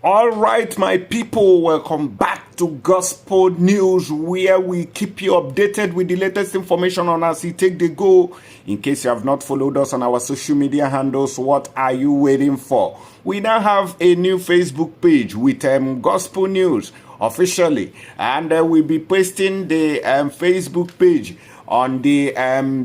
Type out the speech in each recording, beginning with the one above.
All right, my people, welcome back to Gospel News, where we keep you updated with the latest information on as we take the go. In case you have not followed us on our social media handles, what are you waiting for? We now have a new Facebook page with Gospel News officially, and we'll be pasting the Facebook page on the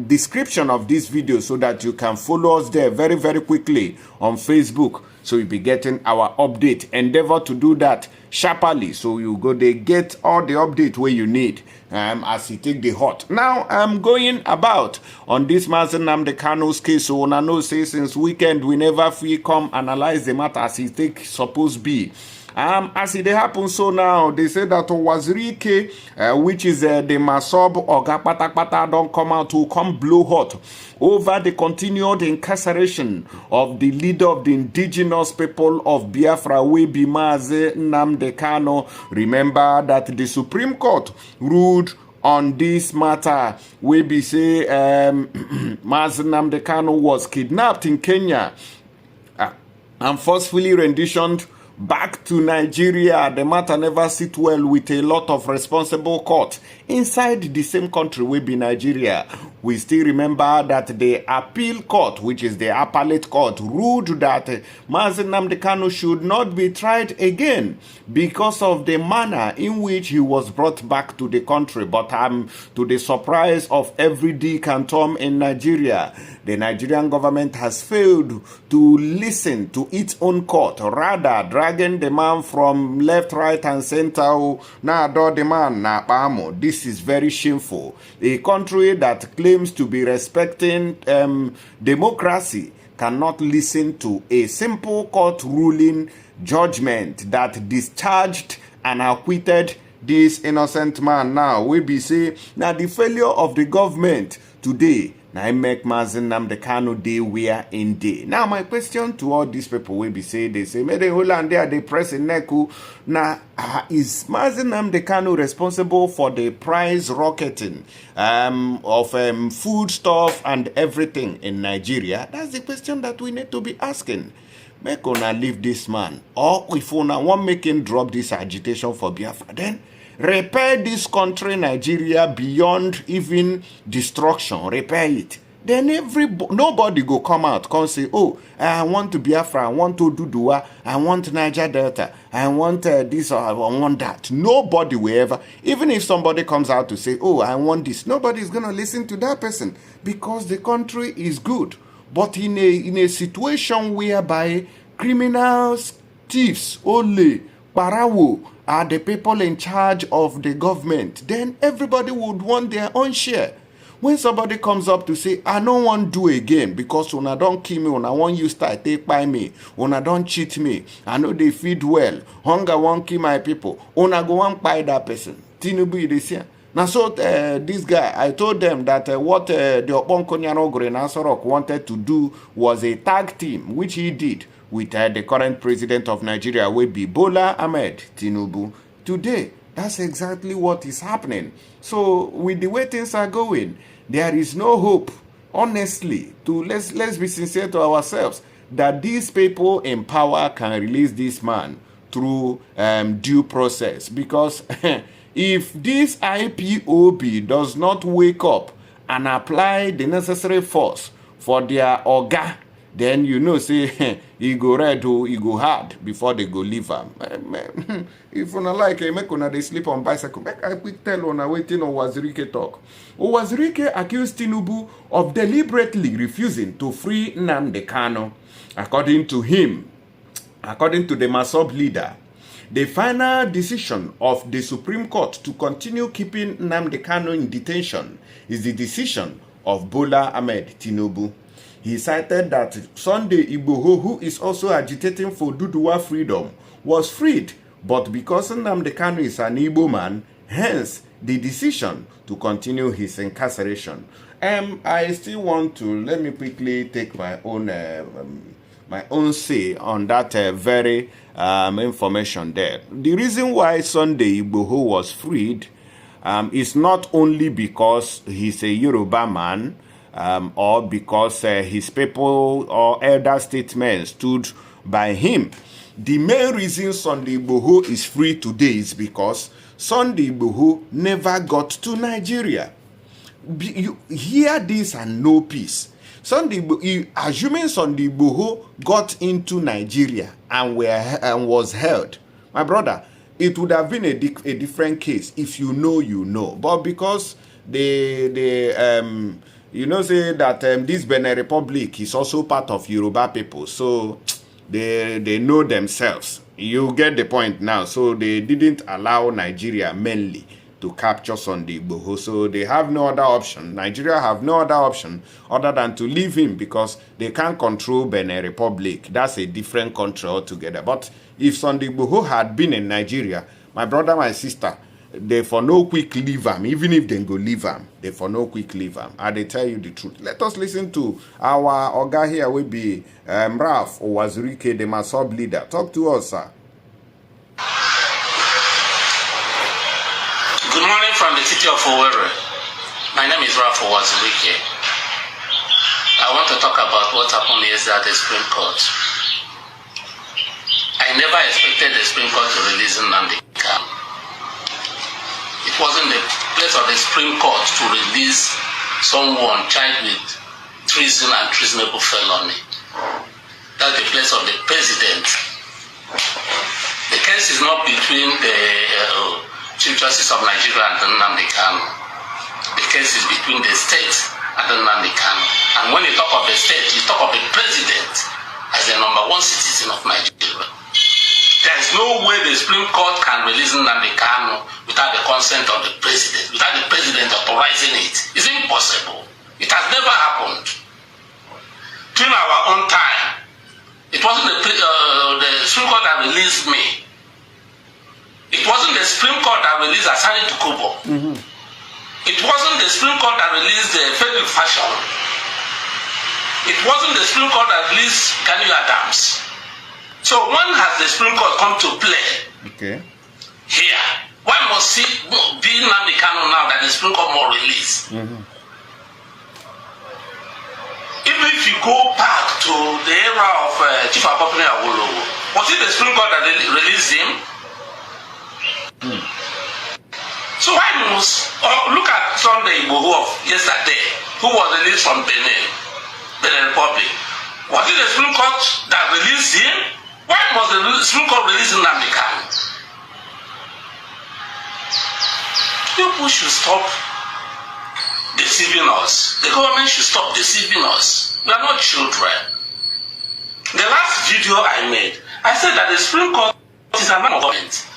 description of this video so that you can follow us there very, very quickly on Facebook. So you'll be getting our update. Endeavor to do that sharply. So you go there, get all the update where you need as you take the hot. Now I'm going about on this Mazi Nnamdi Kanu's case. So I know say since weekend we never free come analyze the matter as it take supposed be. As it happens so now, they say that Uwazuruike, which is the Masob Oga Patakpata, don't come out to come blow hot over the continued incarceration of the leader of the indigenous people of Biafra, we be Mazi Nnamdi Kanu. Remember that the Supreme Court ruled on this matter, we be say Mazi Nnamdi Kanu was kidnapped in Kenya and forcefully renditioned back to Nigeria. The matter never sit well with a lot of responsible court inside the same country we be Nigeria. We still remember that the appeal court, which is the appellate court, ruled that Mazi Nnamdi Kanu should not be tried again because of the manner in which he was brought back to the country. But to the surprise of every Dick and Tom in Nigeria, the Nigerian government has failed to listen to its own court, rather dragging the man from left, right, and center. Now, the man, this is very shameful. A country that claims to be respecting democracy cannot listen to a simple court ruling judgment that discharged and acquitted this innocent man. Now, we be say, now the failure of the government today, now make Mazi Nnamdi Kanu day where in day. Now my question to all these people will be say, they say, may they hold on there, they press in neku. Now, is Mazi Nnamdi Kanu responsible for the price rocketing of food stuff and everything in Nigeria? That's the question that we need to be asking. Make una leave this man, or if una want make him drop this agitation for Biafra, then repair this country, Nigeria, beyond even destruction. Repair it. Then nobody go come out, come say, oh, I want to Biafra, I want to Dudua, I want Niger Delta, I want this or I want that. Nobody will ever, even if somebody comes out to say, oh, I want this, nobody is going to listen to that person because the country is good. But in a situation whereby criminals, thieves, only, parawo, are the people in charge of the government, then everybody would want their own share. When somebody comes up to say, I don't want to do again because when I don't kill me, when I want you start take by me, when I don't cheat me, I know they feed well, hunger won't kill my people, when I go and buy that person. Tinubu this year. Now, so this guy, I told them that what the Obonkonyano Nasorok wanted to do was a tag team, which he did with the current president of Nigeria, will be Bola Ahmed Tinubu. Today, that's exactly what is happening. So, with the way things are going, there is no hope, honestly, to let's be sincere to ourselves, that these people in power can release this man through due process. Because if this IPOB does not wake up and apply the necessary force for their orga, then you know, say, he go red or he go hard before they go leave him. If you not like, make una they sleep on bicycle. Make I quick tell on waiting on Uwazuruike talk. Uwazuruike accused Tinubu of deliberately refusing to free Nnamdi Kanu. According to him, according to the Masob leader, the final decision of the Supreme Court to continue keeping Nnamdi Kanu in detention is the decision of Bola Ahmed Tinubu. He cited that Sunday Igboho, who is also agitating for Duduwa freedom, was freed, but because Nnamdi Kanu is an Igbo man, hence the decision to continue his incarceration. I still want to, let me quickly take my own say on that very information there. The reason why Sunday Igboho was freed is not only because he's a Yoruba man, or because his people or elder statesmen stood by him. The main reason Sunday Igboho is free today is because Sunday Igboho never got to Nigeria. You hear this and know peace. Assuming Sunday Igboho got into Nigeria and was held, my brother, it would have been a different case. If you know, you know. But because say that this Benin Republic is also part of Yoruba people, so they know themselves. You get the point now. So they didn't allow Nigeria mainly to capture Sunday Igboho. So they have no other option. Nigeria have no other option other than to leave him because they can't control Benin Republic. That's a different country altogether. But if Sunday Igboho had been in Nigeria, my brother, my sister, they for no quick leave him. Even if they go leave him, they for no quick leave him. And they tell you the truth. Let us listen to our Oga here will be Ralph Uwazuruike, the Masob leader. Talk to us, sir. Good morning from the city of Owerri. My name is Ralph Uwazuruike. I want to talk about what happened yesterday at the Supreme Court. I never expected the Supreme Court to release Nnamdi Kanu. It wasn't the place of the Supreme Court to release someone charged with treason and treasonable felony. That's the place of the president. The case is not between the Chief Justice of Nigeria and Nnamdi Kanu. The case is between the state and Nnamdi Kanu. And when you talk of the state, you talk of the president as the #1 citizen of Nigeria. There is no way the Supreme Court can release Nnamdi Kanu without the consent of the president, without the president authorizing it. It's impossible. It has never happened. During our own time, it wasn't the Supreme Court that released me. It wasn't the Supreme Court that released Asani Tukubo. It wasn't the Supreme Court that released the Federal Fashion. It wasn't the Supreme Court that released Gani Adams. So when has the Supreme Court come to play? Okay. Here. Why must it be Nnamdi Kanu now that the Supreme Court more release? Even if you go back to the era of Chief Abopine Awolowo, was it the Supreme Court that released him? So why must look at Sunday Igboho of yesterday, who was released from Benin Republic? Was it the Supreme Court that released him? Why must the Supreme Court release Nnamdi Kanu? People should stop deceiving us. The government should stop deceiving us. We are not children. The last video I made, I said that the Supreme Court is an government.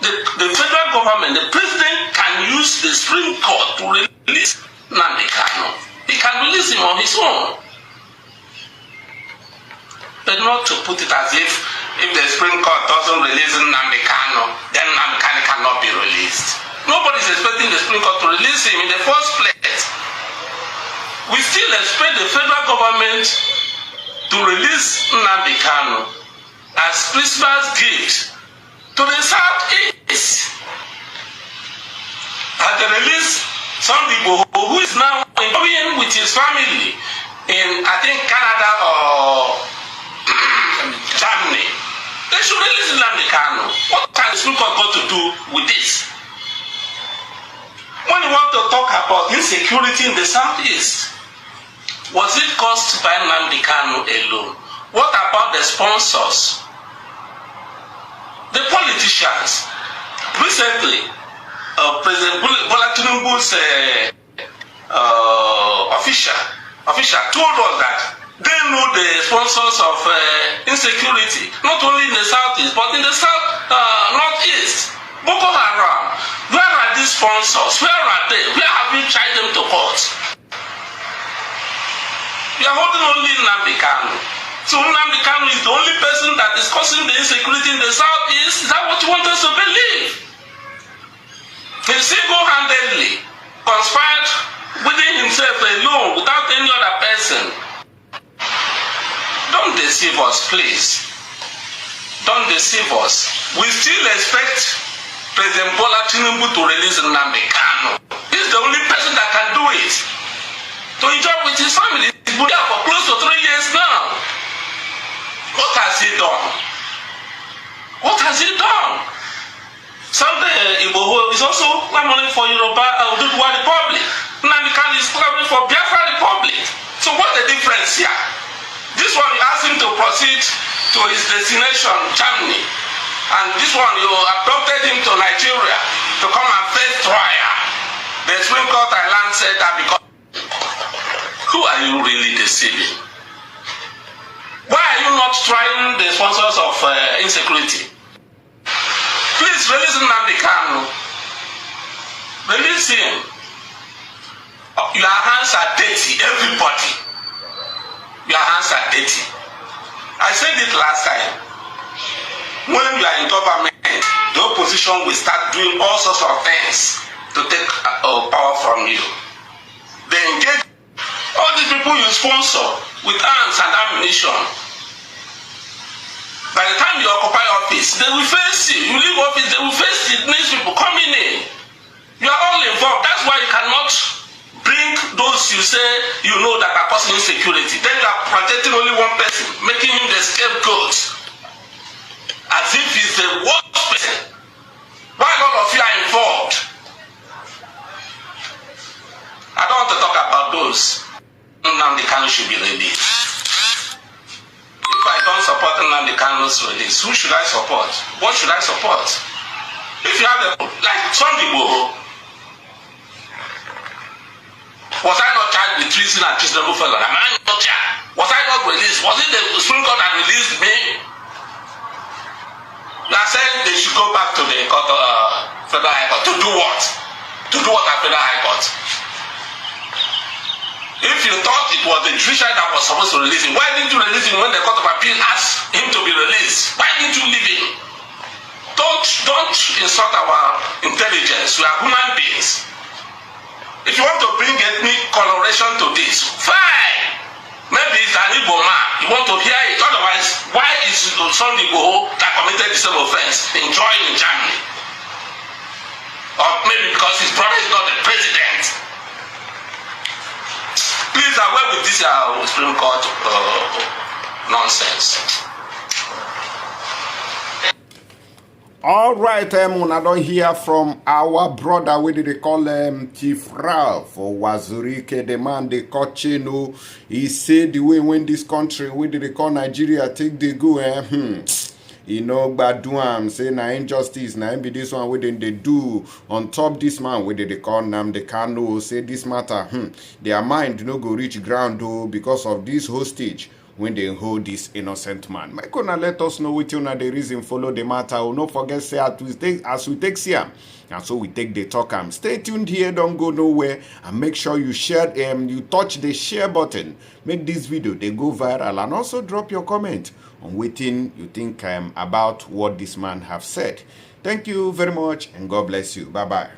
The federal government, the president can use the Supreme Court to release Nnamdi Kanu. He can release him on his own. But not to put it as if the Supreme Court doesn't release Nnamdi Kanu, then Nnamdi Kanu cannot be released. Nobody is expecting the Supreme Court to release him in the first place. We still expect the federal government to release Nnamdi Kanu as Christmas gift to the Southeast. And they release Sunday Igboho, who is now living with his family in, I think, Canada or Germany. They should release Nnamdi Kanu. What can the Supreme Court got to do with this? When you want to talk about insecurity in the Southeast, was it caused by Nnamdi Kanu alone? What about the sponsors? The politicians? Recently, President Bola Tinubu's official told us that they know the sponsors of insecurity, not only in the Southeast, but in the Northeast. Boko Haram. Where are these sponsors? Where are they? Where have you tried them to court? We are holding only Nnamdi Kanu. So Nnamdi Kanu is the only person that is causing the insecurity in the Southeast. Is that what you want us to believe? He single-handedly conspired within himself alone, without any other person. Don't deceive us, please. Don't deceive us. We still expect President Bola Tinubu to release Nnamdi Kanu. He's the only person that can do it. To enjoy with his family. He's been there for close to 3 years now. What has he done? What has he done? Sunday Igboho is also clamoring for Yoruba Oduduwa Republic. Nnamdi Kanu is clamoring for Biafra Republic. So what's the difference here? This one you ask him to proceed to his destination, Germany. And this one you adopted him to Nigeria to come and face trial. The Supreme Court Thailand said that because who are you really deceiving? Why are you not trying the sponsors of insecurity? Please release Nnamdi Kanu. Release him. Your hands are dirty, everybody. Your hands are dirty. I said it last time. When you are in government, the opposition will start doing all sorts of things to take power from you. They engage all these people you sponsor with arms and ammunition. By the time you occupy office, they will face you. You leave office, they will face these people coming in. You are all involved. That's why you cannot bring those you say you know that are causing insecurity. Then you are protecting only one person, making him the scapegoat. As if he's the worst person. While all of you are involved. I don't want to talk about those. Nnamdi Kanu should be released. If I don't support Nnamdi Kanu's release, who should I support? What should I support? If you have like some people, was I not charged with treason and treasonable felon? Am I not charged? Was I not released? Was it the Supreme Court that released me? You are saying they should go back to the court, Federal High Court to do what? To do what at Federal High Court? If you thought it was the judiciary that was supposed to release him, why didn't you release him when the Court of Appeal asked him to be released? Why didn't you leave him? Don't insult our intelligence. We are human beings. If you want to bring ethnic coloration to this, fine. Maybe it's an Igbo man. You want to hear it. Otherwise, why is Sunday Igboho that committed the same offense enjoying in Germany? Or maybe because his brother is not the president. Please away with this Supreme Court nonsense. All right, I don't hear from our brother, what did they call him, Chief Ralph for Uwazuruike, the man they call Chino. He said the way when this country, what did they call Nigeria, take the go, you know, Baduam, say na injustice, na be this one, what did they do on top this man, what did they call Nnamdi Kanu, say this matter, their mind no go reach ground, though, because of this hostage. When they hold this innocent man. My gonna let us know which one the reason follow the matter. Or no forget say as we take Siam. And so we take the talk. Stay tuned here, don't go nowhere. And make sure you share you touch the share button. Make this video they go viral. And also drop your comment on what you think about what this man have said. Thank you very much and God bless you. Bye-bye.